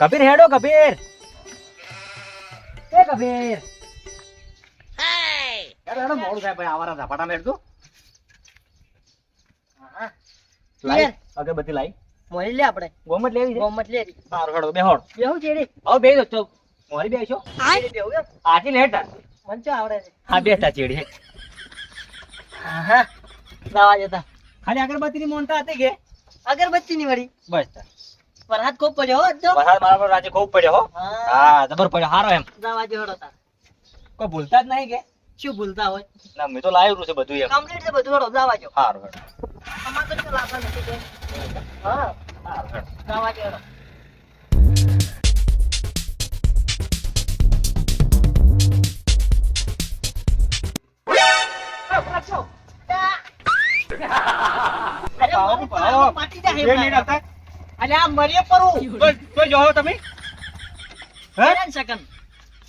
કબીર હેડો કબીર. એ કબીર હેડો હેડો મોડું થાય ભાઈ આવારા ઝાપાટા મેળ તું. હા લાઈ અગરબત્તી લાઈ મોરી લે આપણે ગોમત લેવી છે. ગોમત લે સારું હેડો બેહોડ. બેહું ચેડી હવે બેહી દો મોરી બેસો ચેડી બેહું એમ આજી લેટ મંચો આવડે છે હા બેઠા ચેડી. હા દાવા જતા ખાલી અગરબત્તી ની મોનતા હતી કે અગરબત્તી ની વળી બસ વરસાદ ખૂબ પડ્યો હો જો વરસાદ મારા પર રાજે ખૂબ પડ્યો હો. હા જબર પડ્યો હારો એમ દાવા જેવડો તાર કોઈ ભૂલતા જ નહીં કે શું ભૂલતા હોય ના મેં તો લાવ્યું છે બધું એમ. કમ્પ્લીટ છે બધું હડો દાવા જો હારું હેડો. અમાર તો શું લાભ નથી કે હા હારું હેડો. દાવા જેવડો અલ્યા મરીએ પરું તો જોવો તમે કર્યા ને શકન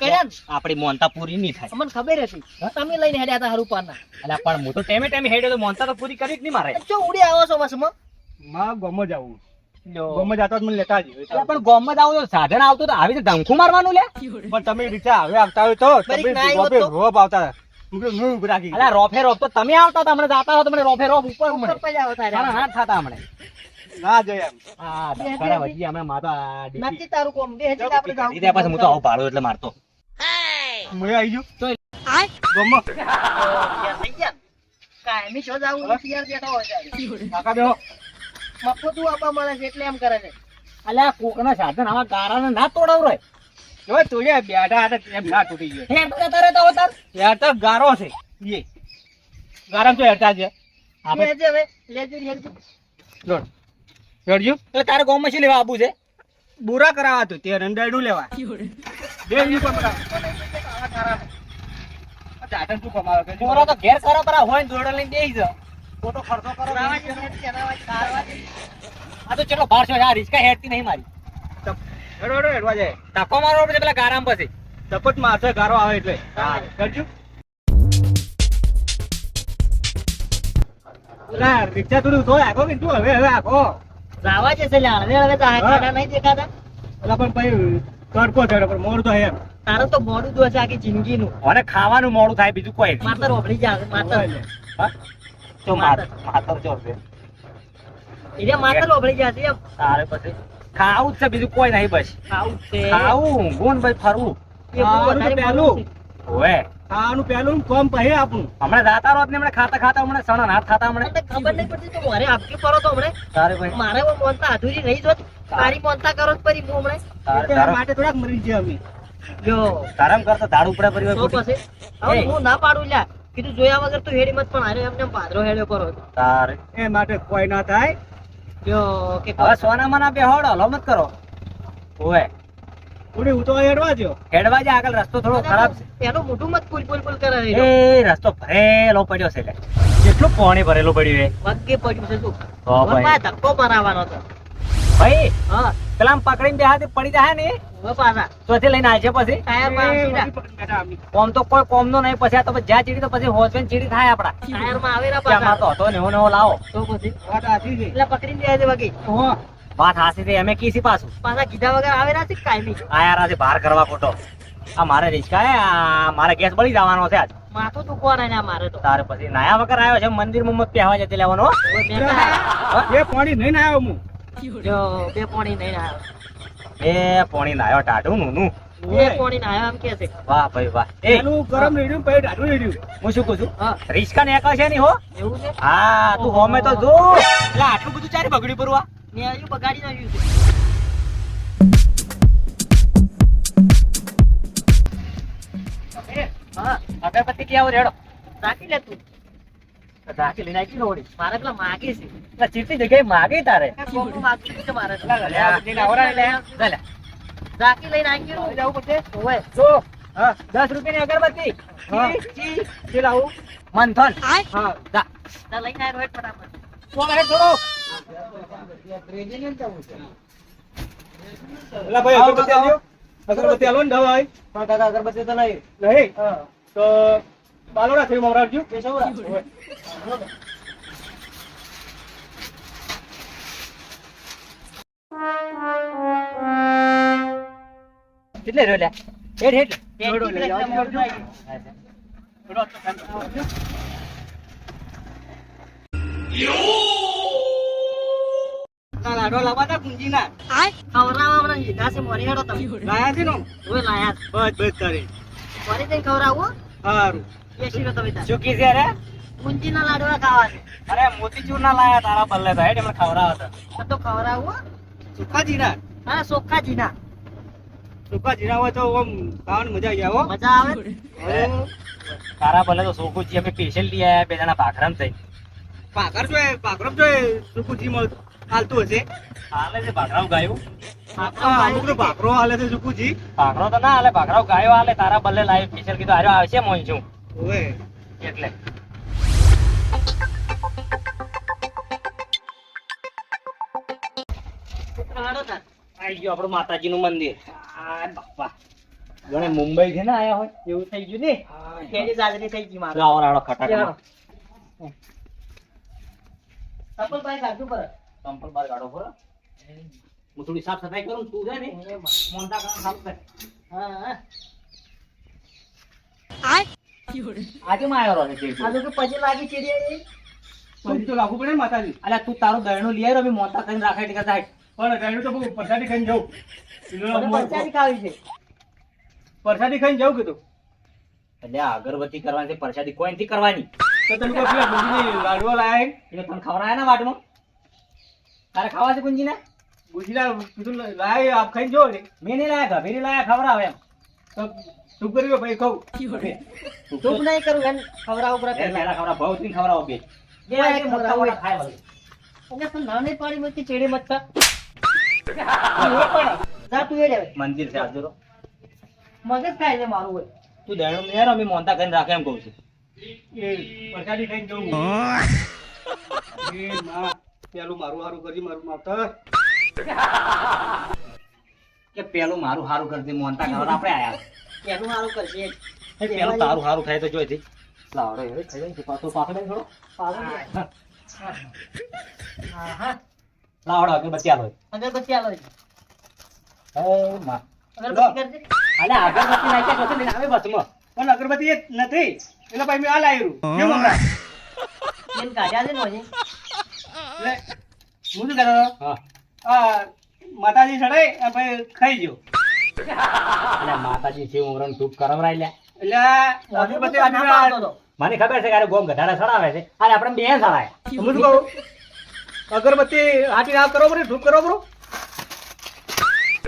કર્યા ને આપણી મોનતા પૂરી નહીં થાય. અમને ખબર હતી તમે લઈને હેડ્યા હતા હરુપાના અલ્યા પણ હું તો ટેમે ટેમે હેડ્યો તો મોનતા તો પૂરી કરી જ નહીં મારે. જો ઉડી આવો છો બસમાં માં ગોમ જ આવું જો. ગોમ જ આતો જ મને લેતા આવજો. અલ્યા પણ ગામમાં જ આવું તો સાધન આવતું તો આવી રીતે ધમકું મારવાનું લે. પણ તમે રીચા હવે આવતા હોય તો બરીક તમે ના આવ્યો રોપે તો? રોપ આવતા હતા. હું કીધું હું ઊભી રાખી. અલ્યા રોફે રોફ તો તમે આવતા હતા, હમણાં જાતા હો તો મને રોફે રોફ ઉપર ઉપર મને પજા આવતા મારા રહ્યા હાથ થતા હમણાં. ના જઈ એમ. હા ખરા વજી હમણાં માતો આ ડીપી નથી તારું કોમ બે હજી આપણે જાવું લીધા પાછું હું તો આવું ભાડું એટલે મારતો. હું આવી ગયું તો ગોમ યાર થઈ ગયા કાયમી શો જાવું યાર બેઠો હોય ત્યારે કાકા બેહો. મફતું આપવા મળે છે એટલે એમ કરે છે અલ્યા કોકના સાધન આવા ગારાને ના તોડાવરો. જો તુજે બેઠા હતા એમ ના તૂટી ગયો. હે તો તારે તો તાર યાર તો ગારો છે એ ગારામ તો હેરતા છે આપણે લેજે હવે લેજે લેજે લોડ હેડજો. એટલે તારે ગામમાં શું લેવા આવું છે? બુરા કરાવા તો તે રંડાયડું લેવા બે યુનિફોર્મ ચાટન શું કમાવે કે પોરો તો ઘેર ખરા પરા હોય ને દોડો લઈને બેસી જા. ખોટો ખર્ચો કરો. રાવા જે રાવા કારવા જે આ તો ચલો 1200 આ રિસ્કા હેડતી નહીં મારી. હેડો હેડો હેડવા જાય. ધક્કો મારવો પડે પેલા ગારામ પછી. તપત માથે ગારો આવે એટલે હા. કરજો. ના રિક્ષા થોડું તો આખો કે તું હવે આખો રાવા જે છે લ્યા હવે તો આ કાડા નહીં દેખાતા પેલા પણ ભાઈ તડકો ચડે પણ મોર તો એમ તારે તો મોડું જ હશે આખી જિંદગીનું અને ખાવાનું મોડું થાય બીજું કોઈ નહીં. માતર ઓભળી જાય માતર હા? તો માતર જો છે. એટલે માતર ઓભળી જશે એમ તારે પછી ખાવું જ છે બીજું કોઈ નહીં બસ. ખાવું છે ખાવું ઊંઘવું ને ભાઈ ફરવું. એ બહુ વધારે પહેલું. મોડું છે. ઓવે ખાવાનું પહેલું કોમ પછી આપણું હમણાં જાતા રોત ને હમણાં ખાતા ખાતા હમણાં સણા નાથ ખાતા હમણાં. મને ખબર નહીં પડતી તો મારે આપકી પરો તો હમણે તારે ભાઈ મારે वो મોનતા અધૂરી રહી જોત તારી મોનતા કરો જ પરી હું હમણે તારે એટલે તારે માટે થોડાક મરી ગયા અમે જો તારમ કરતા ધાડ ઉપડે પરી તો હોય પછી હવે હું ના પાડું લ્યા કીધું જોયા વગર તો હેડી મત પણ હારે એમને એમ પાદરો હેડ્યો કરો તારે એ માટે કોઈ ના થાય જો કે હવે સોનામાં ના બેહોડ હલો મત કરો. ઓવે થોડી હું તો હેડવા દ્યો. હેડવા જે આગળ રસ્તો થોડો ખરાબ છે. એનું મોઢું મત પુલ પુલ પુલ કરે એ રસ્તો ભરેલો પડ્યો છે લે. કેટલું પાણી ભરેલું પડ્યું એ વગે પડ્યું છે તું તો ભાઈ. મને ધક્કો મરાવાનો હતો ભાઈ હા પેલા આમ પકડીને બેહાતે પડી જાય ને હવે પાછા ચોથી લઈને આવશે પછી ટાયર માં એ સીધા વળી પકડી બેઠા અમે. કોમ તો કોઈ કોમ નો નહીં પછી આ તો પછી જ્યાં ચીડી તો પછી હોસ્પિટલ ચીડી થાય આપડા. ટાયર માં આવેલા ત્યાં માર પાછા તો હતો નેવો નેવો લાવો. તો પછી વાત સાચી છે. એટલે પકડીને જાય છે વગે હો. વાત હાસી થી અમે કીસી પાછું પાછા કીધા વગર આવેલા છે કાયમી આયા રાતે બહાર કરવા ખોટો. આ મારે રિસ્કા હે આ મારે ગેસ બળી જવાનો છે આજ. માથું દુખવા ને મારે તો તારે પછી નાયા વગર આવ્યો છે મંદિર માં મત પહેવા જતી લેવાનો હો. હવે મેં કહ્યું, એ પાણી નહીં ના આવ્યો હું જો બે પોણી નહીં આવ્યો એ પોણી નાયો ટાઢું નું બે પોણી ના આવ્યો એમ કે છે વાહ ભાઈ વાહ. એ પેલું ગરમ રેડ્યું પછી ઢાઢું રેડ્યું. હું શું કહું છું હા રિસ્કા ને છે ની હો. એવું છે હા તું હોમે તો જો એટલે આટલું બધું ચારી બગડી પરવા. મેં હજુ બગાડી નાખ્યું છે હા અગરબત્તી કે આવો રેડો રાખી લે તું રાખી લઈને આવી ગયો વળી. મારે પેલા માગે છે એટલે ચીટલી જગ્યાએ માગી તારે કોકનું માગતું છે મારે તો. રાખી લઈને આવી ગયું જવું પડશે ઓવે જો હા 10 રૂપિયાની અગરબત્તી હા. જે લાવું મંથન હા જા તા લઈને આવ્યો હેઠ ફટાફટ થોડો હેડ થોડો એલા ભાઈ અગરબત્તી આલ્યો. અગરબત્તી આલો ને દવાઈ પણ કાકા અગરબત્તી તો નહીં. નહીં તો બાલોડા થઈ મવરાવજો. કેશવરા. ઓય. કેટલે રહ્યો લ્યા હેઠ જોડો લઈ જાઓ, જોડો. થોડો તો ખાલી. ના, લાડવા લાવવા તા કુંજીના. ખવડાવવા લીધા છે મોરી હેડો તમે લાયા છે ને? ઓય લાયા બસ બસ તારે. મોરી જઈને ખવડાવો હારું. બેસી રહો તમે તાર શું કીધું રે ઊંચીના લાડવા ખાવા છે અરે મોતીચૂર ના લાયા તારા બદલે તો હેઠ એમને ખવડાવવા હતા આ તો ખવડાવો સુકા જીરા. હા ચોખ્ખાજીના સુકા જીરા હોય તો આમ ખાવાની મજા આવી જાય હો. મજા આવે હવે તારા બદલે તો સોકુજી અમે સ્પેશિયલ લઈ આયા બે જણા ભાખરામ થઈ ભાકર જોઈએ, ભાખરમ જોઈએ, સુકુજીમાં હાલતું હશે. હાલે છે ભાખરાવ ગાયું હા, અમુકનો ભાખરો હાલે છે સુકુજી. ભાખરો તો ના હાલે ભાખરાવ ગાયો હાલે તારા બદલે લાવી સ્પેશિયલ કીધું આર્યો આવશે મોઈ છું ઓવે. એટલે હેડો તાર આઈ ગયો આપણું માતાજીનું મંદિર આ બાપા ગણે મુંબઈ થી ને આયા હોય એવું થઈ ગયું ને કેની જાજરી થઈ ગઈ મારે રાવણ આડો ખટાક સપલ ભાઈ કાઢું પર સંપલ બાર ગાડો પર હું થોડી સાફ સફાઈ કરું તું છે ને મોંટા કામ સાફ કર હા આજે માં આવ્યો રહે છે આ તો પછી લાગી ચીડી પછી તો લાગુ પડે ને માતાજી. અલ્યા તું તારું દયણું લઈ આવ્યો મોંટા કરીને રાખે એટલે કદાચ પણ ડાયણું તો બહુ પરસાદી ખાઈને જવું. પચાડી ખાવી છે પરસાદી ખાઈને જવું કીધું. એટલે આ અગરબત્તી કરવાની છે પ્રસાદી કોઈ નથી કરવાની તો તમે કોઈ પેલા ગુંજીની લાડવા લાયા છે? એટલે તને ખવડાયા ને વાટમાં તારે ખાવા છે કુંજીને ગુંજીના કીધું લાયા આપ ખાઈને જો ને. મેં નહીં લાયા ગભેરી લાયા ખવડાવે એમ તો શું કર્યું ભાઈ કહું. ચૂપ નહીં કરું એમ ખવડાવ ઉપર પહેલા ખવડાવ ભાવ થી ખવડાવો બે બે કોઈ એક મોટા મોટા ખાય વળી અને તો નાની પાડી મત ચેડે મત કા જા તું એડે મંદિર છે આજરો મગજ ખાય છે મારું હોય તું દયણું લઈ આવ્યો અમે મોંટા કરીને રાખે એમ કહું છું એ પરસાદી ખાઈને જવું. એ માં પેલું મારું હારું કરજી મારું માવતર. કે પેલું મારું હારું કરતી મોંટા કરવા આપણે આયા એનું સારું કરશે એ પેલું તારું હારું થાય તો જોઈતી લાવડો હવે ખાઈ જાય પાછો પાછો બેન થોડો પાછું દે. હા હા લાવડો કે બચ્યા હોય અગરબત્તી આલો છે. એ માં અગરબત્તી કરજે અલે અગરબત્તી નાખ્યા જોશે ને આવે બસમાં પણ અગરબત્તી એ નથી એટલે ભાઈ મેં આ લાવ્યું કેમ હમણાં એમ કાઢ્યા છે ને હજી. એટલે હું શું કહેતો હતો? હા આ માતાજી ચડાઈ અને ભાઈ ખાઈ ગયો. અલે માતાજી છે ઉમરણ ધૂપ કરવરાઈ લ્યા એટલે આ અગરબત્તી ના પાડતો હતો. મને ખબર છે કે આરે ગોમ ગધાડા સડાવે છે અરે આપણે બે સડાય હું શું કહું અગરબત્તી હાથી ના કરો બરો ધૂપ કરો બરો.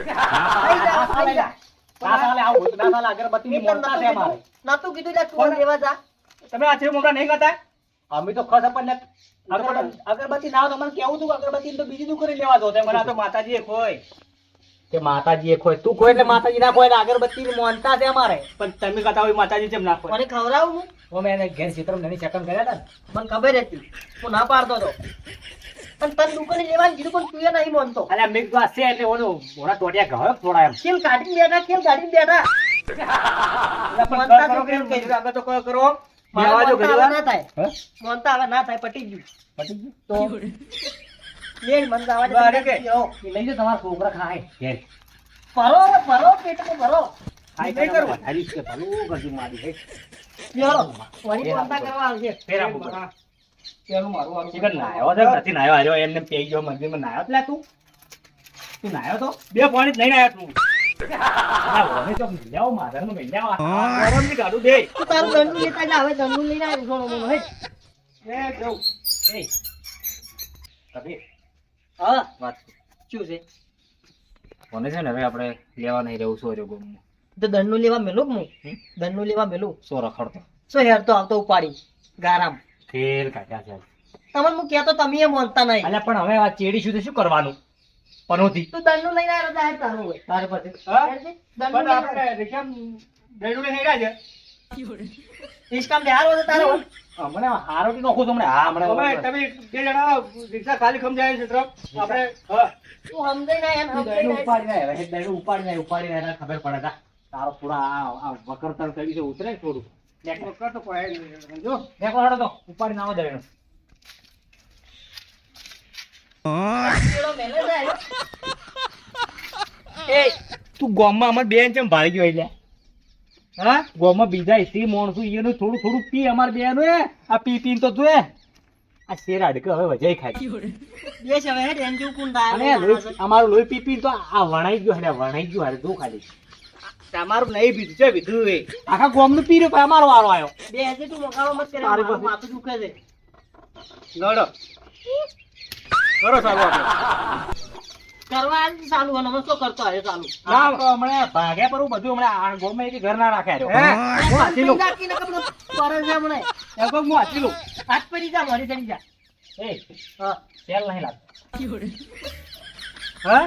ખાઈ જા. ના સાલે આવું ના સાલે અગરબત્તી ની મોટા છે અમારે નતું કીધું લે તું લેવા જા તમે આ છે મોટા નહીં ખાતા? અમે તો ખસ પણ અગરબત્તી ના હોય તો મને કેવું તું અગરબત્તી તો બીજી દુકાને લેવા દો મને આ તો માતાજી એક હોય. કે માતાજી એ ખોય તું ખોય એટલે માતાજી ના ખોય અગરબત્તી ની મોનતા છે અમારે પણ તમે ખાતા હોય માતાજી કેમ ના હોય? મને ખવડાવું હું ઓ મેં એને ઘેર ચિત્ર નવી ચકમ કર્યા હતા ને મને ખબર હતી હું ના પાડતો હતો પણ તને દુકાને લેવાનું કીધું પણ તું એ નહીં માનતો અલ્યા મિક્સ વાત છે એટલે ઓલો મોડા ટોટિયા ગયો થોડા એમ ખેલ કાઢીને બેઠા ખેલ કાઢીને બેઠા એટલે પણ માનતા કરો તો કેમ કેમ કહ્યું? આગળ તો કરો. મારે બેહવા જો ઘડી માનતા હવે વાર. ના થાય હે? માનતા હવે ના થાય પટી ગયું પતી ગયું? તો લે મને આવા દે બારે કે? તમે એ લઈ જાઓ તમારા છોકરા ખાય ઘેર ભરો ભરો પેટમાં ભરો ખાય નહીં કરે કરવું. વધારી છે ભલું કરજી મારી હે લ્યો, વળી માનતા કરવા આવશે ફેરા ફૂકર. પેલું મારું હારું ચિકન નાયો છે કે નથી નાયો આર્યો એમને પેઈ ગયો મંદિરમાં નાયો એટલે તું નાયો તો બે પાણી જ લઈને આવ્યા તું. આ ઓને તો મિલ્યાઓ માધરનું મિલ્યાઓ ગરમની ગાડું દે. તું તારું દંડું લેતા જા હવે દંડું લઈને આવ્યો સોનો મોનો હે એ જવું. એ કબીર હા વાત શું છે કોને છે ને હવે આપણે લેવા નહીં રહેવું સોર્યો ગોમમાં તો દંડું લેવા મેલું હું દંડું લેવા મેલું સો રખડતો સો હેર તો આવતો ઉપાડી ગારામ ફેર કાઢ્યા છે તમને હું કહેતો તમે એ માનતા નહીં અલ્યા પણ હવે આ ચેડી શું શું કરવાનું પનોતી તું દંડું લઈને આવ્યો જાહેર તારું હોય તારે પાસે હા? દંડું પણ લઈને આપણે રિક્ષામાં ગયડું લઈને આવ્યા છે. રિસ્કામ બેહાર હોય તો તારો હોય. હમણે હારોટી નોખું છું હમણાં હા હવે હમણાં તમે બે જણા રિક્ષા ખાલી ખમજાય છે તરફ આપણે હા. તું સમજાઈ ના એમ સમજાઈ ના. ઉપાડી ના ખબર પડે તા. તારો થોડા આ વકરતર કરી છે ઉતરે થોડું વખત તો કોઈ નહીં. સમજો? નેકળો હાડો તો ઉપાડી ના આવે દરેક પેલો મેલે જાય. એ તું ગામમાં અમાર બેન ચમ ભાળી ગયો એટલે હા ગામમાં બીજા એસી માણસો એનું થોડું થોડું પી અમાર બેન આ પી તો તું આ શેર અડકે હવે વજાઈ ખાય દેશ હવે હેડ એમ જેવું કોણ અને થાય લોહી અમારું લોહી પી તો આ વણાઈ ગયો હે વણાઈ ગયો હારે તું ખાલી તમારું નહીં પીધું છે પીધું એ આખા ગામનું પી રહ્યો અમારો વારો આવ્યો બે હજે તું મગાવો મત કરે તારી મારું પાસે. માથું દુખે છે લડો કરો ચાલો આપણે કરવા આલી ચાલુ અને અમે શું કરતો હે ચાલુ ના તો હમણાં ભાગ્યા પર બધું હમણાં આ ગામમાં એક ઘર ના રાખે હે? હું હાથી લઉં નાખીને કપડો કરે છે હમણે એમ કહું હું હાથી લઉં હાથ પડી જા મારી ચડી જા એ હા તેલ નહીં લાગતું હા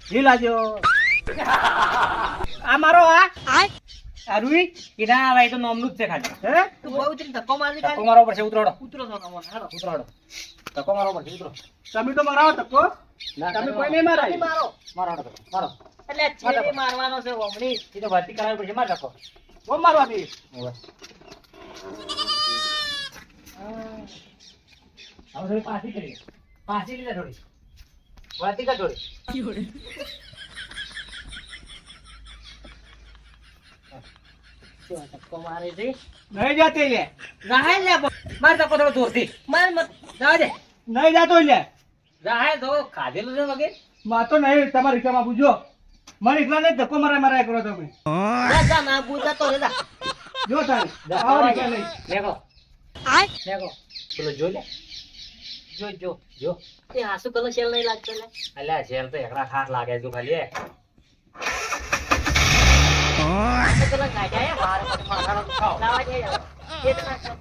જી લાજો આ મારો આ રૂઈ કીધા આવે તો નોમનું જ છે ખાલી હે તું બહુ જ ધક્કો મારી ધક્કો મારવો પડશે ઉતરોડો ઉતરો છો કમો હેડો ઉતરોડો ધક્કો મારવો પડશે ઉતરો તમે તો મરાવો ધક્કો તમે કોઈ નહીં મારાય તમે મારો મારો ધક્કો મારો એટલે છેલ્લે મારવાનો છે ઓમણી એ તો ભરતી કરાવવી પડશે માર ધક્કો બહુ મારવાની હવે થોડી પાછી કરી પાછી લીધા થોડી ભરતી કર થોડી ધક્કો મારે છે નહીં જાતે લે રાહે લે માર ધક્કો થોડો દૂરથી માર મત જા દે નહીં જાતો લે રાહે તો ખાધેલું છે વગેરે માં તો નહીં તમારા રિક્ષામાં પૂછજો મને એકલા નહીં ધક્કો મારા કરો તમે જા જા ના બુજા તો રે જા જો તારે આવો રિક્ષા લઈ લેખો દેખો પેલો જો લે જો જો જો એ હાસુ કલર શેલ નહીં લાગતો લે અલ્યા શેલ તો એકડા ખાસ લાગે છે ખાલી હાસુ કલર કાઢ્યા હે મારે મને માથાનો દુખાવો લાવા દે યાર એ તો ના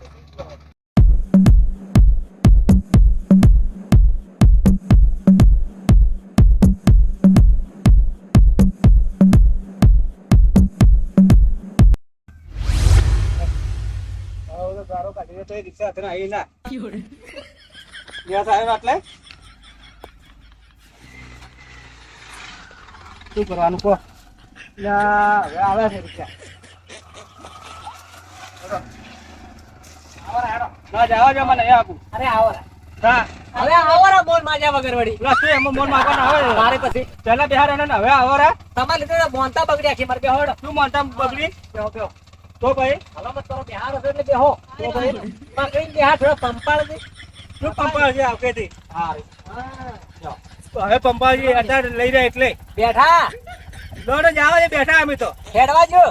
ગારો કાઢી તો એ રિક્ષા હાથે આવી ના ત્યાં સાહેબ આટલે શું કરવાનું કહો હવે આવે છે રિક્ષા ના જવા જો મને આપું અરે આવો રા. હા હવે આવો રા બોલ માજા વગર વળી પેલા શું એમાં મોન માગવાના આવે મારે પછી પહેલા બિહાર એને ને હવે આવો રે તમારે લીધે મોનતા બગડ્યા છે મારે બેહોડ શું માનતા બગડી બેહો બેહો તો ભાઈ હલો મત કરો બિહાર હશે એટલે બેહો તો ભાઈ પકડીને બિહાર થોડો પંપાળ દે શું પંપા છે આવકેથી હા હવે પંપાજી અત્યારે લઈ રહ્યા એટલે બેઠા દોડો જવા છે બેઠા અમે તો હેડવા જો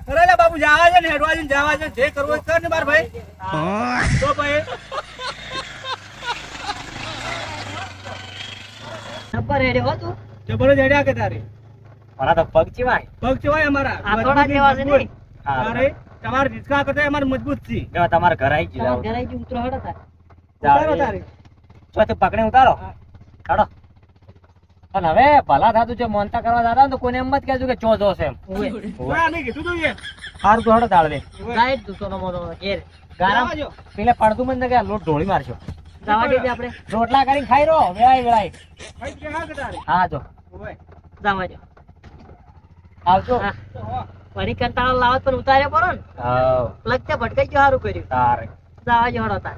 અરે લે બાબુ જવા છે ને હેડવા છે ને જવા છે જે કરવું હોય કર ને માર ભાઈ તો ભાઈ નંબર રેડી હો તું જબરો જડ્યા કે તારી મારા તો પગ ચીવાય પગ ચવાય અમારા આથોડા જેવા છે ને અરે તમારે રિસ્કા કરતા અમારે મજબૂત છે જો તમારે ઘર આવી તમારા ગયું ઘરે આવી ઉતરો હડો તાર ઉતારો તારી જો તો પકડી ઉતારો કાઢો પણ હવે ભલા થાતું છે મોનતા કરવા દાદા ને તો કોઈને એમ જ કહેજો કે ચો જો છે એમ ઓય ઓય અમે કીધું તું એ સારું તો હડો તાળ દે જાય જ દુસરો મોનો ઘેર ગારામ જવા જો. પેલે પડતું મને કે લોટ ઢોળી મારશો જવા દે આપણે રોટલા કરીને ખાઈ રહો વેળાય વેળાય ભાઈ કે હા કે તારી હા જો ઓય જવા દે આવજો હા વળી કંટાળો લાવત પણ ઉતાર્યો પડો ને હા લગતે ભટકાઈ ગયો સારું કર્યું તારે જવા જો હડો તાર